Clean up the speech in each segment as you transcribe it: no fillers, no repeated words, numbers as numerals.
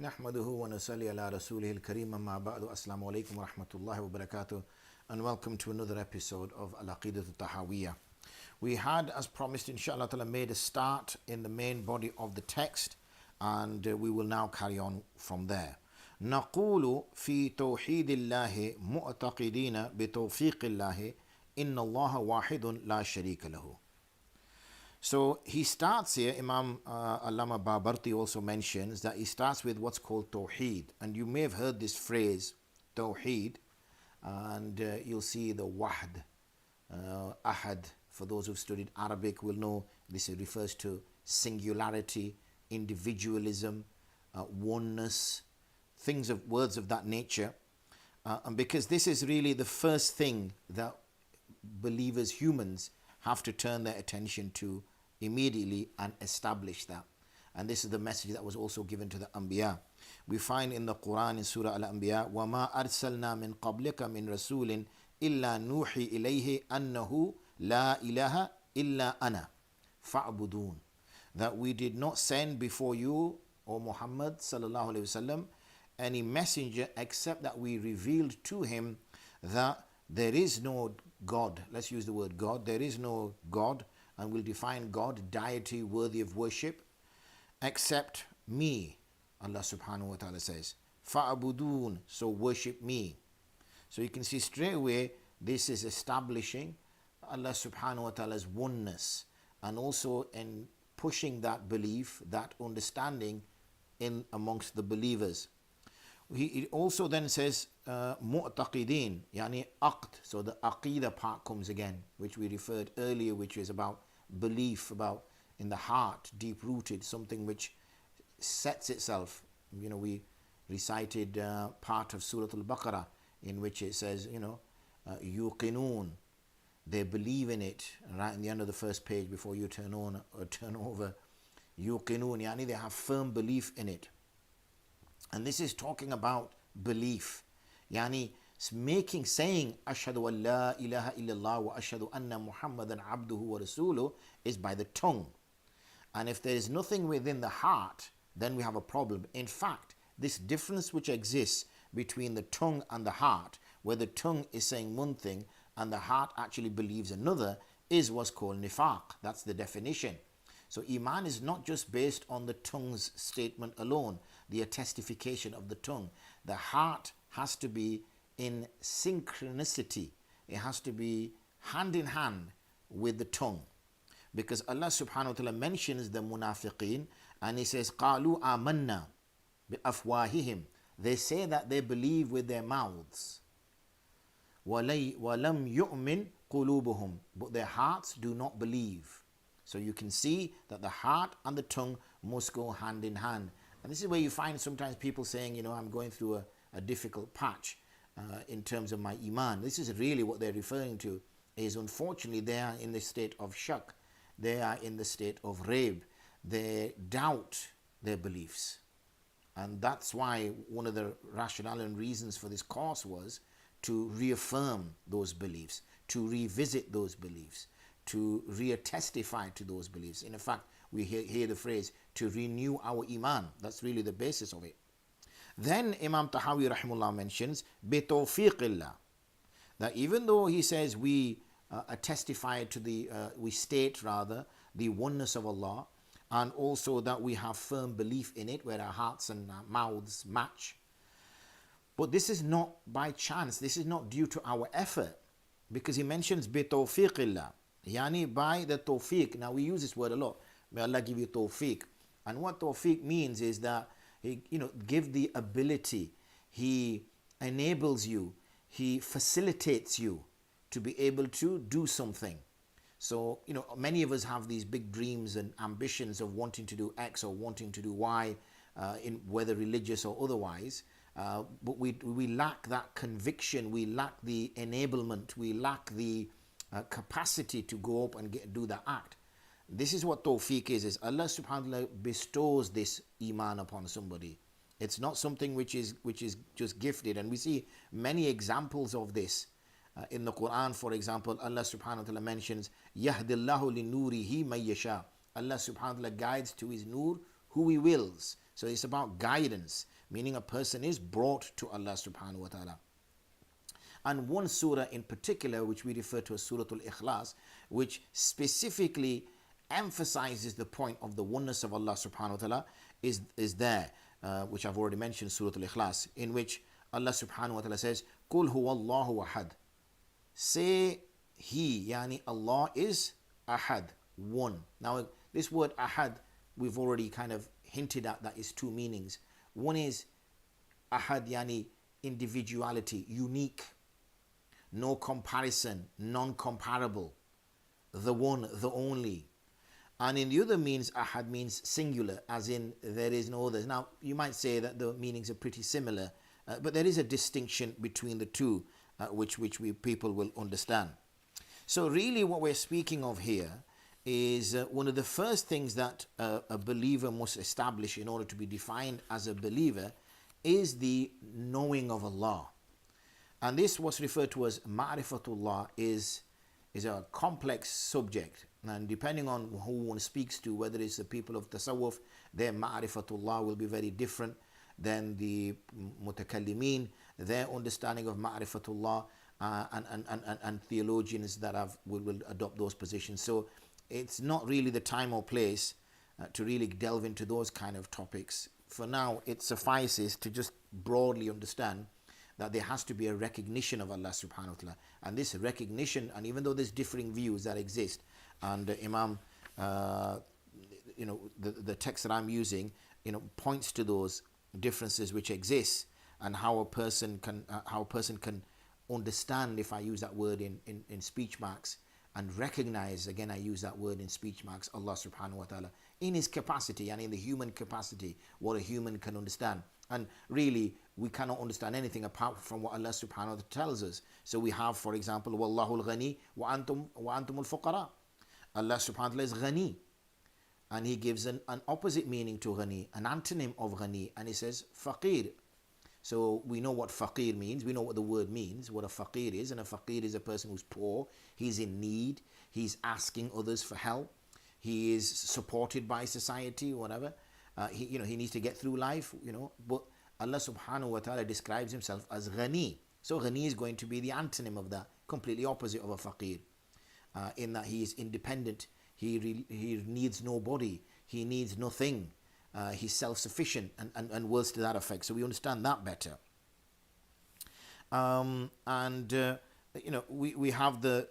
Nahmaduhu wa nusalli ala rasulih al-kareem amma ba'du. Assalamu alaikum wa rahmatullahi wa barakatuh, and welcome to another episode of Aqida Al Tahawiyya. We had, as promised, inshallah ta'ala, made a start in the main body of the text, and we will now carry on from there. نقول في توحيد الله معتقدين بتوفيق الله إن الله واحد لا شريك له. So he starts here, Imam Allāmah Babarti also mentions that he starts with what's called Tawheed. And you may have heard this phrase, Tawheed, and you'll see the Wahd, Ahad. For those who've studied Arabic will know this refers to singularity, individualism, oneness, words of that nature. And because this is really the first thing that believers, humans, have to turn their attention to immediately and establish that. And this is the message that was also given to the Anbiya. We find in the Qur'an in Surah Al-Anbiya, وَمَا أَرْسَلْنَا مِن قَبْلِكَ مِن رَسُولٍ إِلَّا نُوحِي إِلَيْهِ أَنَّهُ لَا إِلَهَ إِلَّا أَنَا فَاعْبُدُونَ. That we did not send before you, O Muhammad sallallahu alayhi wasallam, any messenger except that we revealed to him that there is no God. Let's use the word God. There is no God, and we'll define God, deity worthy of worship, except me. Allah subhanahu wa ta'ala says, فَأَبُدُونَ, so worship me. So you can see straight away this is establishing Allah subhanahu wa ta'ala's oneness, and also in pushing that belief, that understanding in amongst the believers. He also then says mu'taqideen, yani aqd. So the aqida part comes again, which we referred earlier, which is about belief, about in the heart, deep rooted, something which sets itself. You know, we recited part of Surah Al-Baqarah in which it says, yuqinoon, they believe in it, right in the end of the first page before you turn on or turn over. Yuqinoon, yani they have firm belief in it. And this is talking about belief. Yani saying ashhadu an la ilaha illallah wa ashhadu anna Muhammadan abduhu wa rasuluh is by the tongue. And if there is nothing within the heart, then we have a problem. In fact, this difference which exists between the tongue and the heart, where the tongue is saying one thing and the heart actually believes another, is what's called nifaq. That's the definition. So Iman is not just based on the tongue's statement alone, the testification of the tongue. The heart has to be in synchronicity. It has to be hand in hand with the tongue. Because Allah subhanahu wa ta'ala mentions the munafiqeen, and he says, قَالُوا آمَنَّا بِأَفْوَاهِهِمْ. They say that they believe with their mouths. وَلَمْ يُؤْمِنْ قُلُوبُهُمْ. But their hearts do not believe. So you can see that the heart and the tongue must go hand in hand. And this is where you find sometimes people saying, I'm going through a difficult patch in terms of my Iman. This is really what they're referring to, is unfortunately they are in the state of shak. They are in the state of raib. They doubt their beliefs. And that's why one of the rationale and reasons for this course was to reaffirm those beliefs, to revisit those beliefs, to re-testify to those beliefs. In fact, we hear the phrase, to renew our Iman. That's really the basis of it. Then Imam Tahawi rahimahullah mentions, بِتَوْفِيقِ, that even though he says we testify to we state rather, the oneness of Allah, and also that we have firm belief in it, where our hearts and our mouths match. But this is not by chance, this is not due to our effort, because he mentions بِتَوْفِيقِ, yani by the tawfiq. Now we use this word a lot. May Allah give you tawfiq. And what tawfiq means is that He, give the ability. He enables you. He facilitates you to be able to do something. So, many of us have these big dreams and ambitions of wanting to do X or wanting to do Y, whether religious or otherwise. But we lack that conviction. We lack the enablement. We lack the capacity to go up and do that act. This is what tawfiq is Allah subhanahu wa ta'ala bestows this Iman upon somebody. It's not something which is just gifted. And we see many examples of this in the Qur'an. For example, Allah subhanahu wa ta'ala mentions yahdillahu li nurihi may yasha. Allah subhanahu wa ta'ala guides to his nur who he wills. So it's about guidance, meaning a person is brought to Allah subhanahu wa ta'ala. And one surah in particular, which we refer to as Surah Al-Ikhlas, which specifically emphasizes the point of the oneness of Allah subhanahu wa ta'ala, is there, which I've already mentioned, Surah Al-Ikhlas, in which Allah subhanahu wa ta'ala says, Qul huwa Allahu ahad. Say He, yani Allah is ahad, one. Now this word ahad, we've already kind of hinted at that is two meanings. One is ahad, yani individuality, unique, no comparison, non-comparable, the one, the only. And in the other means, ahad means singular, as in there is no others. Now, you might say that the meanings are pretty similar, but there is a distinction between the two, which people will understand. So really what we're speaking of here is one of the first things that a believer must establish in order to be defined as a believer is the knowing of Allah. And this, what's referred to as ma'rifatullah, is a complex subject. And depending on who one speaks to, whether it's the people of Tasawwuf, their ma'rifatullah will be very different than the mutakallimin, their understanding of ma'rifatullah, and theologians that will adopt those positions. So it's not really the time or place to really delve into those kind of topics. For now, it suffices to just broadly understand that there has to be a recognition of Allah subhanahu wa ta'ala. And this recognition, and even though there's differing views that exist, and Imam, the text that I'm using, points to those differences which exist, and how a person can understand, if I use that word in speech marks, and recognize, again I use that word in speech marks, Allah subhanahu wa ta'ala, in his capacity and in the human capacity, what a human can understand. And really, we cannot understand anything apart from what Allah subhanahu wa ta'ala tells us. So we have, for example, Wallahu al-ghani wa antum al-fuqara. Allah subhanahu wa ta'ala is ghani. And he gives an opposite meaning to ghani, an antonym of ghani, and he says faqir. So we know what faqir means, we know what the word means, what a faqir is, and a faqir is a person who's poor, he's in need, he's asking others for help, he is supported by society, whatever. He needs to get through life, but Allah subhanahu wa ta'ala describes himself as ghani. So ghani is going to be the antonym of that, completely opposite of a faqir, in that he is independent, he needs nobody, he needs nothing, he's self-sufficient, and words to that effect. So we understand that better. We have the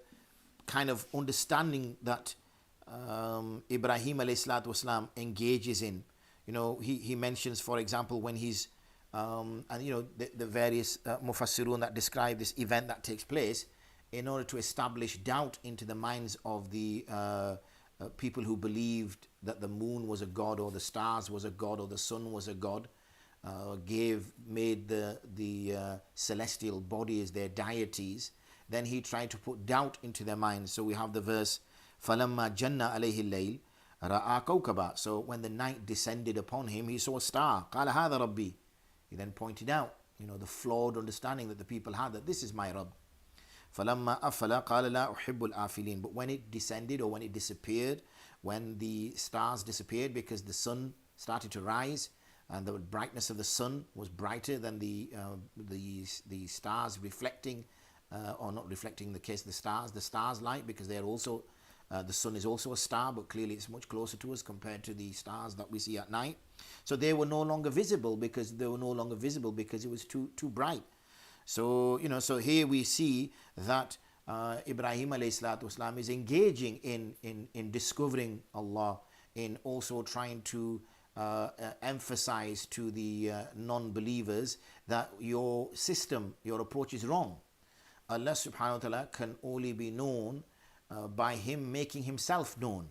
kind of understanding that Ibrahim alayhi salatu wasalam engages in. He mentions, for example, when he's the various mufassirun that describe this event that takes place in order to establish doubt into the minds of the people who believed that the moon was a god, or the stars was a god, or the sun was a god, made the celestial bodies their deities. Then he tried to put doubt into their minds. So we have the verse, فَلَمَّا جَنَّ عَلَيْهِ اللَّيْلِ رَأَى كَوْكَبًا. So when the night descended upon him, he saw a star. قَالَ هَذَا رَبِّي. He then pointed out, the flawed understanding that the people had, that this is my Rabb. فَلَمَّا أَفَلَ قَالَ لَا أُحِبُّ الْآفِلِينَ. But when it descended, or when it disappeared, when the stars disappeared because the sun started to rise, and the brightness of the sun was brighter than the stars reflecting, or not reflecting the case of the stars light, because they are also, the sun is also a star, but clearly it's much closer to us compared to the stars that we see at night. So they were no longer visible because it was too bright. So so here we see that Ibrahim alayhi salatu wasalam is engaging in discovering Allah, in also trying to emphasize to the non-believers that your system, your approach is wrong. Allah subhanahu wa ta'ala can only be known by him making himself known,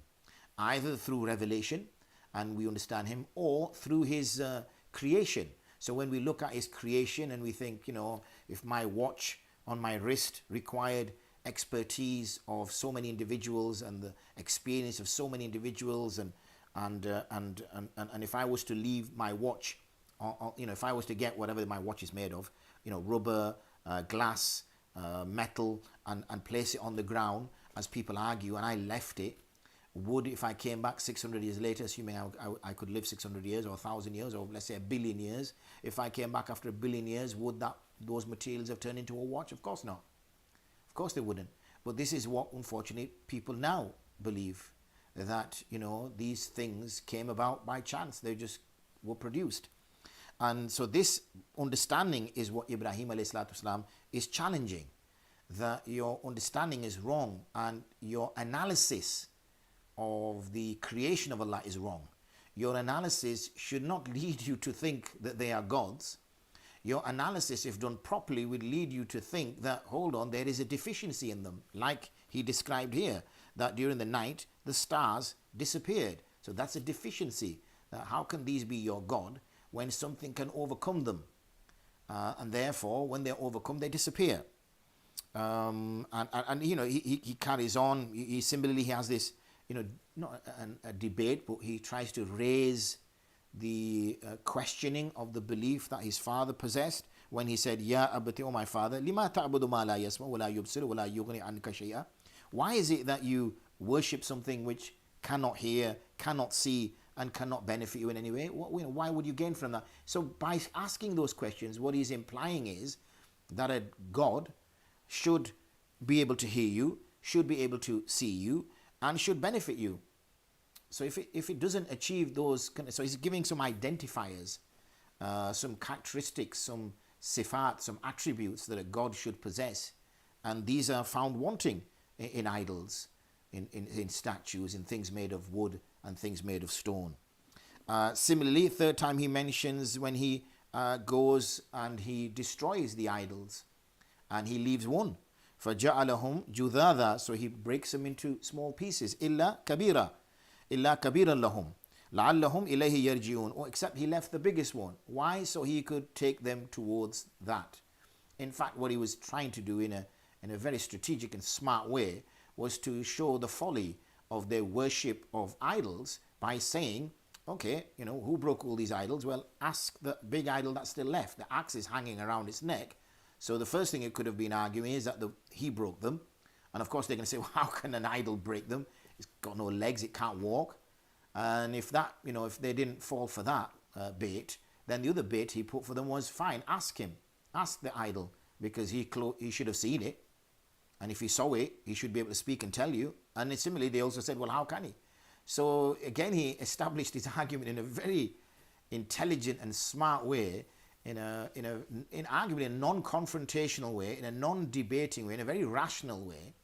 either through revelation, and we understand him, or through his creation. So when we look at his creation and we think, if my watch on my wrist required expertise of so many individuals and the experience of so many individuals, and if I was to leave my watch, if I was to get whatever my watch is made of, rubber, glass, metal, and place it on the ground, as people argue, and I left it, would, if I came back 600 years later, assuming I could live 600 years or 1,000 years or let's say 1,000,000,000 years, if I came back after 1,000,000,000 years, would those materials have turned into a watch? Of course not. Of course they wouldn't. But this is what, unfortunately, people now believe, that, these things came about by chance. They just were produced. And so this understanding is what Ibrahim alayhi salatu wasalam is challenging, that your understanding is wrong and your analysis of the creation of Allah is wrong. Your analysis should not lead you to think that they are gods. Your analysis, if done properly, would lead you to think that, hold on, there is a deficiency in them. Like he described here, that during the night, the stars disappeared. So that's a deficiency. How can these be your God when something can overcome them? And therefore, when they're overcome, they disappear. He carries on. He similarly has this, not a debate, but he tries to raise the questioning of the belief that his father possessed when he said, Ya abati, O my father, lima ta'budu ma la yasma wa la yubsir wa la yughni anka shay'a. Why is it that you worship something which cannot hear, cannot see, and cannot benefit you in any way? Why would you gain from that? So by asking those questions, what he's implying is that a God should be able to hear you, should be able to see you, and should benefit you. So if it doesn't achieve those, so he's giving some identifiers, some characteristics, some sifat, some attributes that a God should possess, and these are found wanting in idols, in statues, in things made of wood and things made of stone. Similarly, third time he mentions when he goes and he destroys the idols, and he leaves one. فَجَعَلَهُمْ جُذَاذًا. So he breaks them into small pieces. إِلَّا كَبِيرًا لَهُمْ لَعَلَّهُمْ إِلَيْهِ يَرْجِعُونَ. Or except he left the biggest one. Why? So he could take them towards that. In fact, what he was trying to do in a very strategic and smart way was to show the folly of their worship of idols by saying, okay, who broke all these idols? Well, ask the big idol that's still left. The axe is hanging around its neck. So the first thing it could have been arguing is that he broke them. And of course they're going to say, well, how can an idol break them? It's got no legs, it can't walk. And if that, if they didn't fall for that bait, then the other bait he put for them was, fine, ask him. Ask the idol, because he should have seen it. And if he saw it, he should be able to speak and tell you. And similarly, they also said, well, how can he? So again, he established his argument in a very intelligent and smart way, in argument in a non-confrontational way, in a non-debating way, in a very rational way,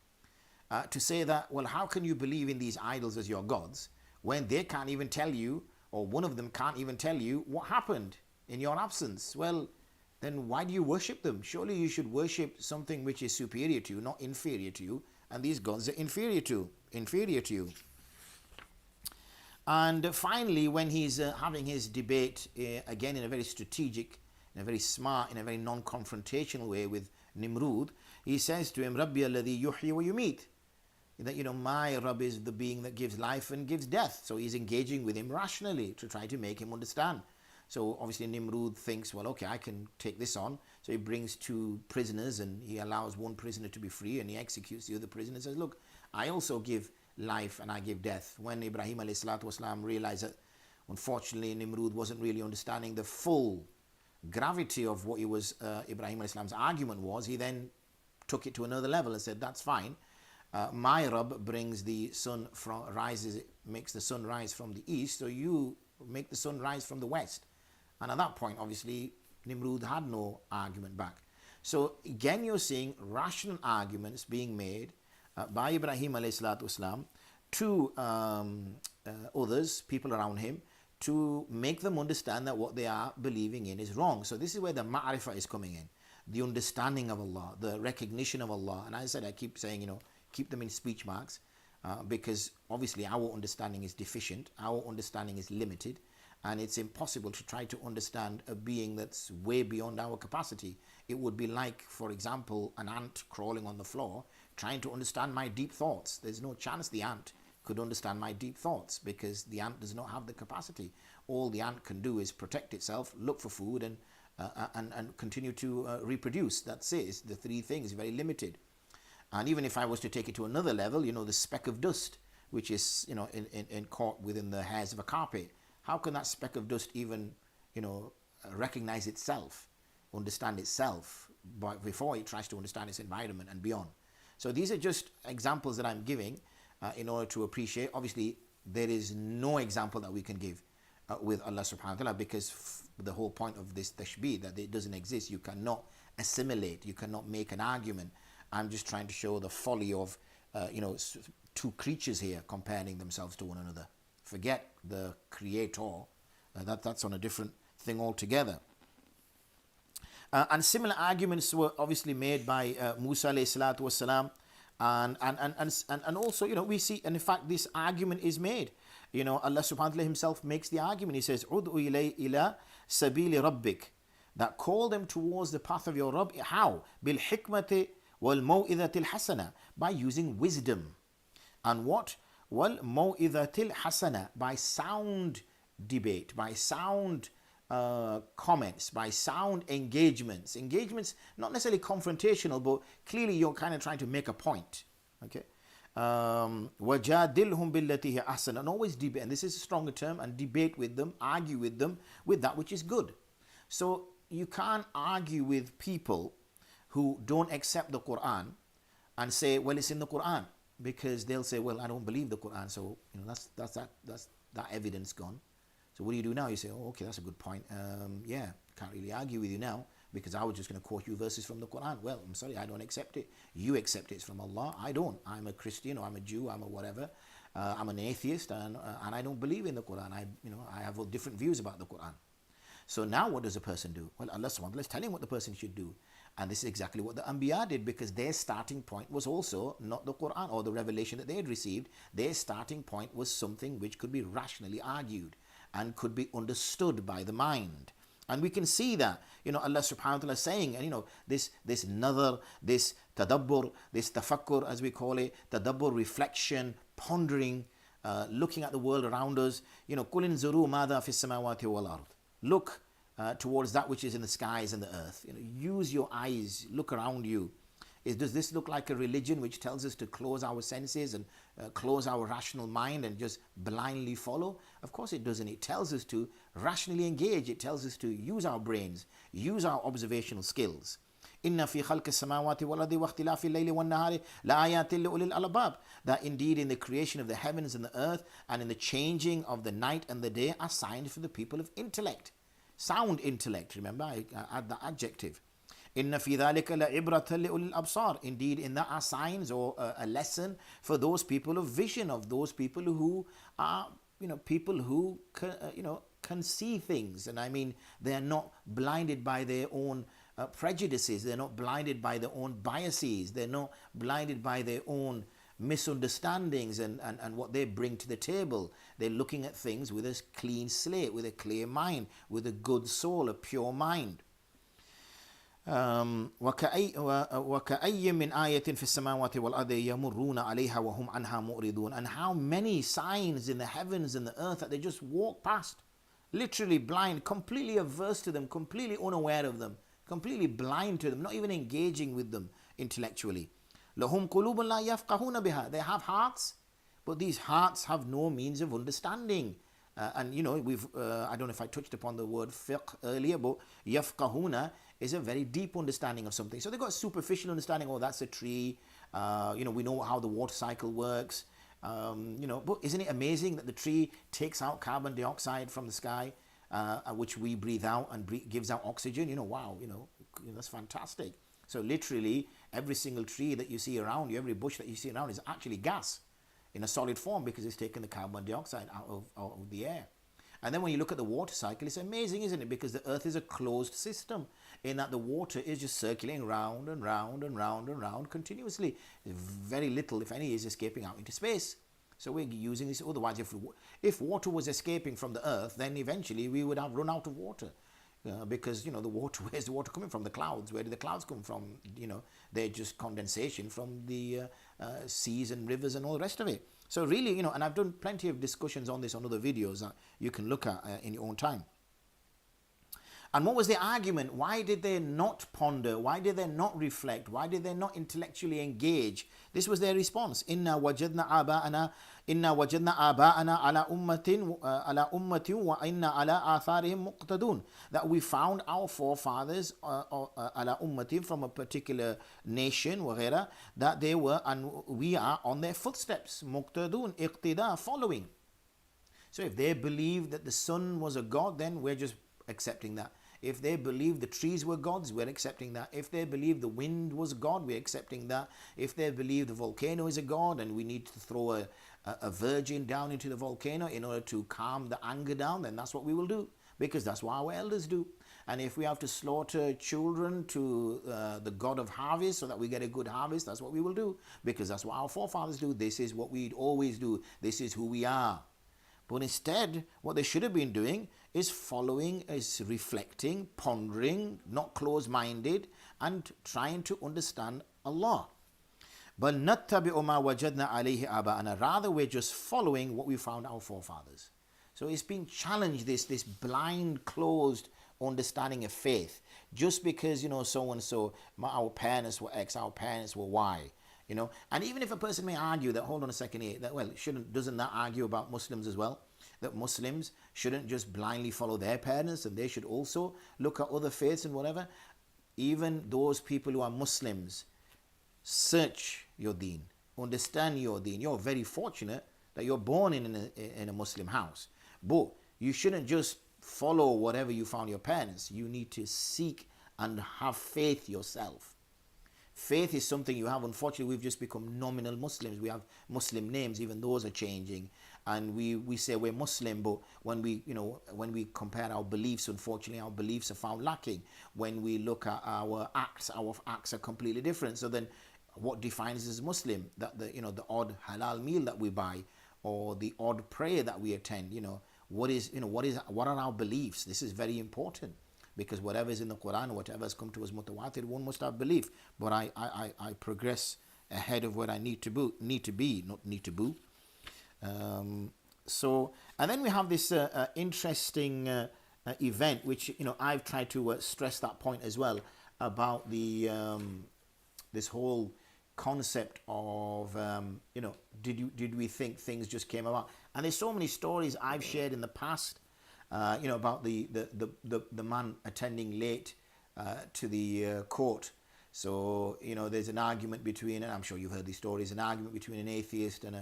to say that, well, how can you believe in these idols as your gods when they can't even tell you, or one of them can't even tell you what happened in your absence? Well, then why do you worship them? Surely you should worship something which is superior to you, not inferior to you. And these gods are inferior to you. And finally, when he's having his debate, again in a very strategic, in a very smart, in a very non-confrontational way with Nimrud, he says to him, Rabbi alladhi yuhyi wa yumit. That, my Rabb is the being that gives life and gives death. So he's engaging with him rationally to try to make him understand. So obviously Nimrud thinks, well, okay, I can take this on. So he brings two prisoners and he allows one prisoner to be free and he executes the other prisoner and says, look, I also give life and I give death. When Ibrahim alayhi salatu wasalam realized that unfortunately Nimrud wasn't really understanding the full gravity of what Ibrahim alayhi salam's argument was, he then took it to another level and said, that's fine. My Rabb brings the sun makes the sun rise from the east, so you make the sun rise from the west. And at that point, obviously, Nimrud had no argument back. So again, you're seeing rational arguments being made by Ibrahim alayhi salatu wasalam to others, people around him, to make them understand that what they are believing in is wrong. So this is where the ma'rifah is coming in, the understanding of Allah, the recognition of Allah. And as I said, I keep saying, keep them in speech marks, because obviously our understanding is deficient, our understanding is limited, and it's impossible to try to understand a being that's way beyond our capacity. It would be like, for example, an ant crawling on the floor, trying to understand my deep thoughts. There's no chance the ant could understand my deep thoughts, because the ant does not have the capacity. All the ant can do is protect itself, look for food, and continue to reproduce. That's it. It's the three things, very limited. And even if I was to take it to another level, the speck of dust which is, in caught within the hairs of a carpet. How can that speck of dust even, recognize itself, understand itself, before it tries to understand its environment and beyond? So these are just examples that I'm giving in order to appreciate. Obviously, there is no example that we can give with Allah subhanahu wa ta'ala, because the whole point of this tashbih, that it doesn't exist. You cannot assimilate, you cannot make an argument. I'm just trying to show the folly of two creatures here comparing themselves to one another. Forget the creator. That's on a different thing altogether. And similar arguments were obviously made by Musa alayhi salatu wasalam, and also, we see, and in fact this argument is made. Allah subhanahu wa ta'ala himself makes the argument. He says, Ud'u ila sabili rabbik, that call them towards the path of your Rabb. How? Bil hikmati wal maw'idatil hasana, by using wisdom. And what? Wal maw'idatil hasana, by sound debate, by sound comments, by sound engagements. Engagements, not necessarily confrontational, but clearly you're kind of trying to make a point. Okay. وَجَادِلْهُمْ بِالَّتِي هِيَ أَحْسَنُ, and always debate, and this is a stronger term, and debate with them, argue with them with that which is good. So you can't argue with people who don't accept the Qur'an and say, well, it's in the Qur'an, because they'll say, well, I don't believe the Qur'an, so that's that evidence gone. So what do you do now? You say, oh, okay, that's a good point. Yeah, can't really argue with you now, because I was just going to quote you verses from the Qur'an. Well, I'm sorry, I don't accept it. You accept it's from Allah. I don't. I'm a Christian, or I'm a Jew, I'm a whatever. I'm an atheist, and I don't believe in the Qur'an. I have different views about the Qur'an. So now what does a person do? Well, Allah subhanahu wa ta'ala is telling what the person should do. And this is exactly what the Anbiya did, because their starting point was also not the Qur'an or the revelation that they had received. Their starting point was something which could be rationally argued and could be understood by the mind. And we can see that, Allah subhanahu wa ta'ala saying, and this nadar, this tadabbur, this tafakkur as we call it, tadabbur, reflection, pondering, looking at the world around us. Qul inzuru madha fis samawati wal ard. Look towards that which is in the skies and the earth. Use your eyes, look around you. Does this look like a religion which tells us to close our senses and close our rational mind and just blindly follow? Of course it doesn't. It tells us to rationally engage. It tells us to use our brains, use our observational skills. إِنَّ فِي خَلْقِ السَّمَاوَاتِ وَالْأَرْضِ وَاخْتِلَافِ اللَّيْلِ وَالنَّهَارِ لَآيَاتٍ لِأُولِي الْأَلْبَابِ, that indeed in the creation of the heavens and the earth and in the changing of the night and the day are signs for the people of intellect. Sound intellect, remember, I add the adjective. إِنَّ فِي ذَلِكَ لَعِبْرَةً لِأُولِي الْأَبْصَارِ, indeed in that are signs or a lesson for those people of vision, of those people who are, people who can see things. And I mean, they are not blinded by their own prejudices, they're not blinded by their own biases, they're not blinded by their own misunderstandings and what they bring to the table. They're looking at things with a clean slate, with a clear mind, with a good soul, a pure mind. وَكَأَيٍّ مِّنْ آيَةٍ فِي السَّمَاوَاتِ وَالْأَرْضِ يَمُرُّونَ عَلَيْهَا وَهُمْ عَنْهَا مُعْرِضُونَ, and how many signs in the heavens and the earth that they just walk past, literally blind, completely averse to them, completely unaware of them, completely blind to them, not even engaging with them intellectually. لَهُمْ قُلُوبٌ لَا يَفْقَهُونَ بِهَا, they have hearts, but these hearts have no means of understanding. And we've I don't know if I touched upon the word fiqh earlier, but yafqahuna is a very deep understanding of something. So they've got a superficial understanding. Oh, that's a tree. We know how the water cycle works. But isn't it amazing that the tree takes out carbon dioxide from the sky, which we breathe out, and gives out oxygen? Wow, that's fantastic. So literally every single tree that you see around you, every bush that you see around is actually gas in a solid form, because it's taken the carbon dioxide out of the air. And then when you look at the water cycle, it's amazing, isn't it? Because the earth is a closed system, in that the water is just circulating round and round and round and round continuously. Very little, if any, is escaping out into space. So we're using this. Otherwise, if water was escaping from the earth, then eventually we would have run out of water. Because the water, where's the water coming from? The clouds. Where do the clouds come from? They're just condensation from the seas and rivers and all the rest of it. So really, and I've done plenty of discussions on this on other videos that you can look at in your own time. And what was the argument? Why did they not ponder? Why did they not reflect? Why did they not intellectually engage? This was their response. Inna wajadna aba'ana ala ummatin wa inna ala atharihim muqtadun. That we found our forefathers ala ummatin, from a particular nation, وغيرها, that they were, and we are on their footsteps. Muqtadun, iqtida, following. So if they believed that the sun was a god, then we're just accepting that. If they believe the trees were gods, we're accepting that. If they believe the wind was God, we're accepting that. If they believe the volcano is a god and we need to throw a virgin down into the volcano in order to calm the anger down, then that's what we will do, because that's what our elders do. And if we have to slaughter children to the god of harvest so that we get a good harvest, that's what we will do, because that's what our forefathers do. This is what we'd always do. This is who we are. But instead, what they should have been doing is following, is reflecting, pondering, not closed-minded, and trying to understand Allah. But نَتَّبِعُ مَا وَجَدْنَا عَلَيْهِ آبَاءَنَا. Rather, we're just following what we found our forefathers. So it's being challenged, this blind, closed understanding of faith. Just because, so-and-so, our parents were X, our parents were Y. And even if a person may argue that, hold on a second here, that, well, doesn't that argue about Muslims as well? That Muslims shouldn't just blindly follow their parents, and they should also look at other faiths and whatever. Even those people who are Muslims, search your deen, understand your deen. You're very fortunate that you're born in a Muslim house. But you shouldn't just follow whatever you found your parents. You need to seek and have faith yourself. Faith is something you have. Unfortunately, we've just become nominal Muslims. We have Muslim names, even those are changing. And we say we're Muslim, but when we compare our beliefs, unfortunately, our beliefs are found lacking. When we look at our acts are completely different. So then what defines us as Muslim? That the odd halal meal that we buy, or the odd prayer that we attend, what are our beliefs? This is very important. Because whatever is in the Qur'an, whatever has come to us mutawatir, one must have belief. But I progress ahead of where I need to be. So, and then we have this interesting event, which I've tried to stress that point as well, about the this whole concept of did we think things just came about? And there's so many stories I've shared in the past. About the man attending late to the court. So, there's an argument between, and I'm sure you've heard these stories, an argument between an atheist and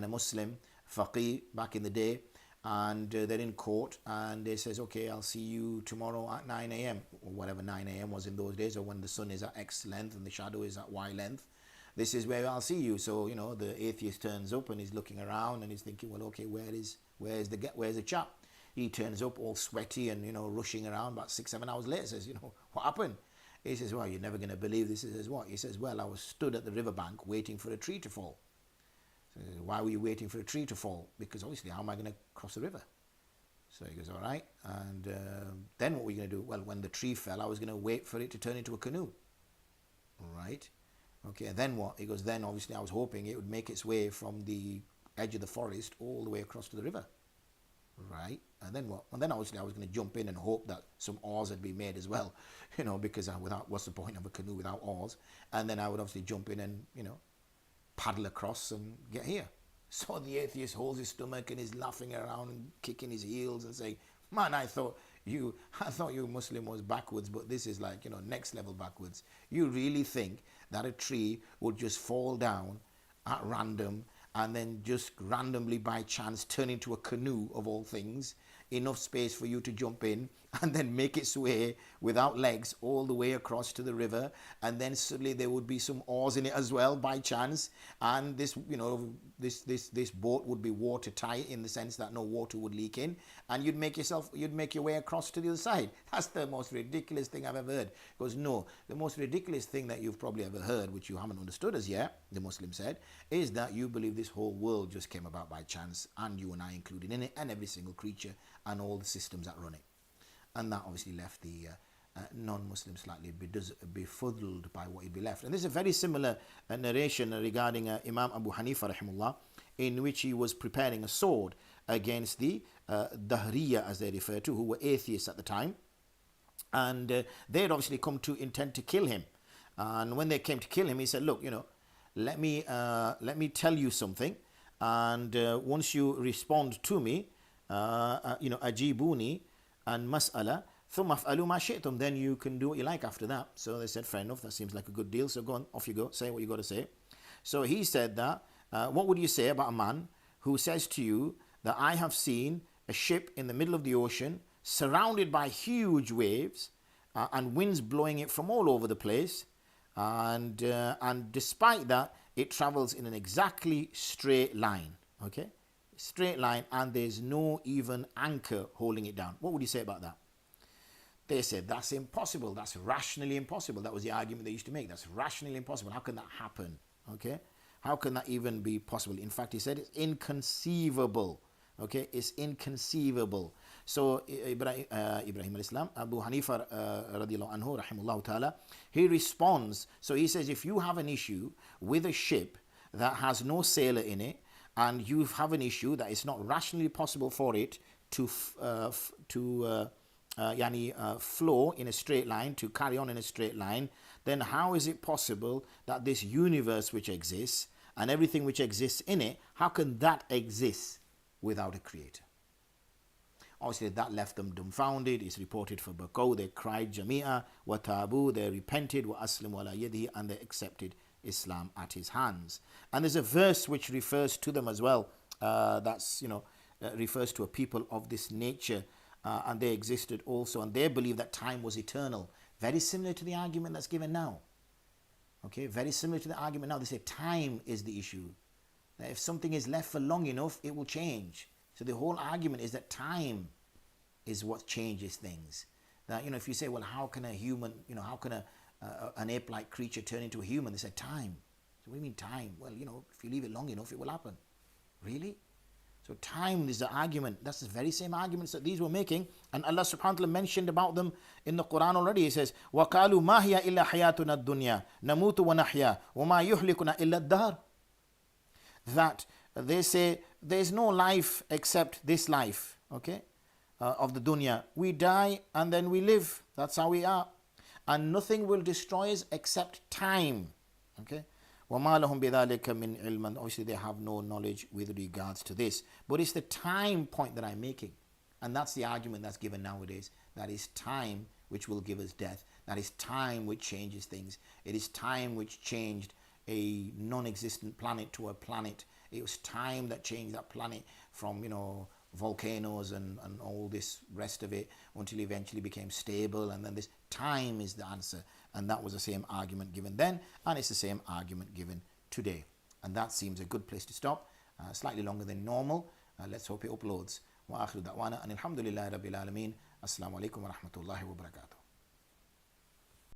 a Muslim, faqih, back in the day. And they're in court, and they says, okay, I'll see you tomorrow at 9 a.m. or whatever 9 a.m. was in those days, or when the sun is at X length and the shadow is at Y length. This is where I'll see you. So, the atheist turns up and he's looking around and he's thinking, well, okay, where's the chap? He turns up all sweaty and, rushing around. About 6-7 hours later, says, what happened? He says, well, you're never going to believe this. He says, what? He says, well, I was stood at the riverbank waiting for a tree to fall. So he says, why were you waiting for a tree to fall? Because obviously, how am I going to cross the river? So he goes, all right. And then what were you going to do? Well, when the tree fell, I was going to wait for it to turn into a canoe. All right. Okay, and then what? He goes, then obviously I was hoping it would make its way from the edge of the forest all the way across to the river. Right, and then what? And then obviously I was going to jump in and hope that some oars had been made as well, because what's the point of a canoe without oars? And then I would obviously jump in and, paddle across and get here. So the atheist holds his stomach and is laughing around and kicking his heels and saying, man, I thought you Muslim was backwards, but this is like, next level backwards. You really think that a tree would just fall down at random and then just randomly by chance turn into a canoe of all things, enough space for you to jump in and then make its way without legs all the way across to the river, and then suddenly there would be some oars in it as well by chance, and this boat would be watertight in the sense that no water would leak in, and you'd make your way across to the other side. That's the most ridiculous thing I've ever heard. Because no, the most ridiculous thing that you've probably ever heard, which you haven't understood as yet, the Muslim said, is that you believe this whole world just came about by chance, and you and I included in it, and every single creature and all the systems that run it. And that obviously left the non-Muslim slightly befuddled by what he'd be left. And there's a very similar narration regarding Imam Abu Hanifa rahimahullah, in which he was preparing a sword against the Dahriyya, as they refer to, who were atheists at the time. And they had obviously come to intend to kill him. And when they came to kill him, he said, look, let me tell you something. And once you respond to me, ajibuni and mas'ala, thumma af'alu ma shi'tum, then you can do what you like after that. So they said, fair enough, that seems like a good deal. So go on, off you go, say what you got to say. So he said that, what would you say about a man who says to you that I have seen a ship in the middle of the ocean surrounded by huge waves and winds blowing it from all over the place, and despite that it travels in an exactly straight line, okay, straight line, and there's no even anchor holding it down. What would you say about that? They said that's impossible, that's rationally impossible. That was the argument they used to make. That's rationally impossible. How can that happen? Okay, how can that even be possible? In fact, he said it's inconceivable. Okay, it's inconceivable. So Ibrahim al-Islam, Abu Hanifa radiallahu anhu, rahimahullah ta'ala, he responds. So he says, if you have an issue with a ship that has no sailor in it, and you have an issue that it's not rationally possible for it to flow in a straight line, to carry on in a straight line, then how is it possible that this universe which exists and everything which exists in it, how can that exist without a creator? Obviously that left them dumbfounded. It's reported for Baqaw, they cried Jami'a wa tabu, they repented, wa aslimu ala yadihi, and they accepted Islam at his hands. And there's a verse which refers to them as well, refers to a people of this nature, and they existed also, and they believe that time was eternal. Very similar to the argument that's given now. Okay, very similar to the argument now. They say time is the issue. That if something is left for long enough, it will change. So the whole argument is that time is what changes things. That, if you say, well, how can a human, how can an ape-like creature turn into a human? They say time. So what do you mean time? Well, if you leave it long enough, it will happen. Really? So time is the argument. That's the very same arguments that these were making. And Allah subhanahu wa ta'ala mentioned about them in the Qur'an already. He says, وَقَالُوا مَا هِيَ إِلَّا حَيَاتُنَا الدُّنْيَا نَمُوتُ وَنَحْيَا وَمَا يُحْلِكُنَا إِلَّا الدَّهْرِ. That they say there's no life except this life, okay, of the dunya. We die and then we live. That's how we are. And nothing will destroy us except time, okay. وَمَا لَهُمْ بِذَلِكَ مِنْ عِلْمٍ. Obviously they have no knowledge with regards to this. But it's the time point that I'm making. And that's the argument that's given nowadays. That is time which will give us death. That is time which changes things. It is time which changed a non-existent planet to a planet. It was time that changed that planet from, volcanoes and all this rest of it until it eventually became stable. And then this time is the answer. And that was the same argument given then, and it's the same argument given today. And that seems a good place to stop. Slightly longer than normal. Let's hope it uploads. Wa akhiru da'wana and alhamdulillahi rabbil alameen. Assalamu alaikum wa rahmatullahi wa barakatuh.